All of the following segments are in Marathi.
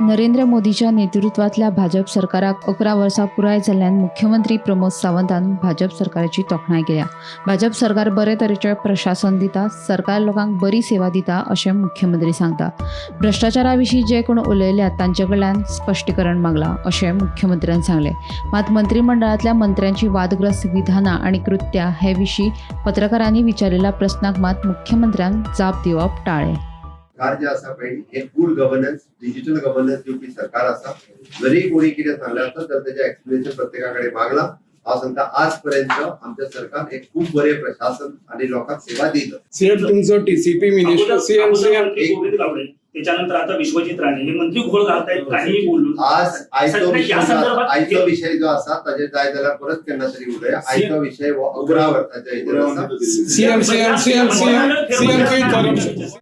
नरेंद्र मोदीच्या नेतृत्वातल्या भाजप सरकाराक 11 वर्सां पुराय जाल्ल्यान मुख्यमंत्री प्रमोद सावंतान भाजप सरकाराची तोखणाय केल्या। भाजप सरकार बरे तरेचें प्रशासन दिता, सरकार लोकांक बरी सेवा दिता अशें मुख्यमंत्री सांगता। भ्रष्टाचारा विशीं जे कोण उलयल्यात तांचे कडल्यान स्पश्टीकरण मागलां अशें मुख्यमंत्र्यान सांगलें। मात मंत्रिमंडळांतल्या मंत्र्यांची वादग्रस्त विधानां आनी कृत्यां हे विशीं पत्रकारांनी विचारिल्ल्या प्रस्नाक मात मुख्यमंत्र्यान जाप दिवप टाळ्ळें। सरकार जे आसा पळय एक गुड गव्हर्नन्स डिजिटल गव्हर्नन्स दिवपी सरकार आसा। जरी कोणी कितें सांगलें आसा तर तेजें एक्सप्लेनेशन प्रत्येका कडेन मागलां। हांव सांगता आज पर्यंत आमचें सरकार एक खूब बरें प्रशासन आनी लोकांक सेवा दिता। सीएम तुमचो TCP minister CM Govind Gawade त्याच्यानंतर आता विश्वजित राणे हे मंत्री घोळ घालतायत काहीही बोलून। आज आयचो विषय जो आसा ताजेर जाय जाल्यार परत केन्ना तरी उलया। आयचो विषय हो 11 वर्साच्या हेजेर आसा।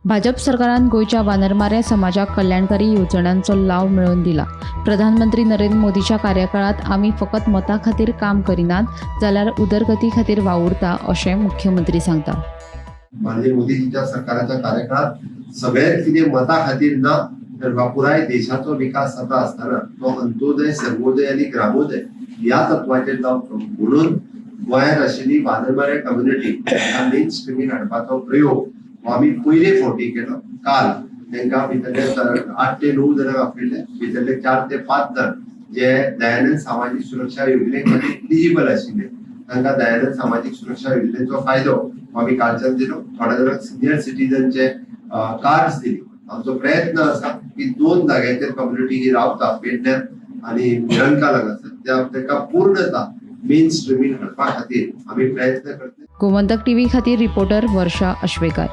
भाजप सरकारान गोयच्या वानरमारे समाजाक कल्याणकारी येवजण्यांचो लाव मेळोवन दिला। प्रधानमंत्री नरेंद्र मोदीच्या कार्यकाळात आमी फकत मतां खातीर काम करिनात जाल्यार उदरगती खातीर वावुरता अशें मुख्यमंत्री सांगता। माननीय मोदीजीच्या सरकाराच्या कार्यकाळात सगळ्यात कितें मता खातीर ना तर पुराय देशाचो विकास जाता आसतना तो अंत्योदय सर्वोदय आनी ग्रामोदय ह्या तत्वाचेर जावचो म्हणून गोंयांत आशिल्ली वानरमारे कम्युनिटी मेन स्ट्रिमीन हाडपाचो प्रयोग हो आमी पयले फावटी केलो। काल तांकां भितरले 8 ते 9 जणांक आपयले, भितरले 4 ते 5 जण जे दयानंद सामाजीक सुरक्षा योजने खातीर एलिजिबल आशिल्ले तांकां दयानंद सामाजीक सुरक्षा योजनेचो फायदो आमी कालच्यान दिलो। थोड्या जाणांक सिनियर सिटीजनचे कार्ड्स दिली। आमचो प्रयत्न आसा की 2 जाग्याचेर कम्युनिटी ही रावता पेडण्यात आनी निरंकालाक आसा ताका पूर्णता मेन स्ट्रिमीन हाडपा खातीर आमी प्रयत्न करतले। गोमंतक टीव्ही खातीर रिपोर्टर वर्षा अश्वेकर।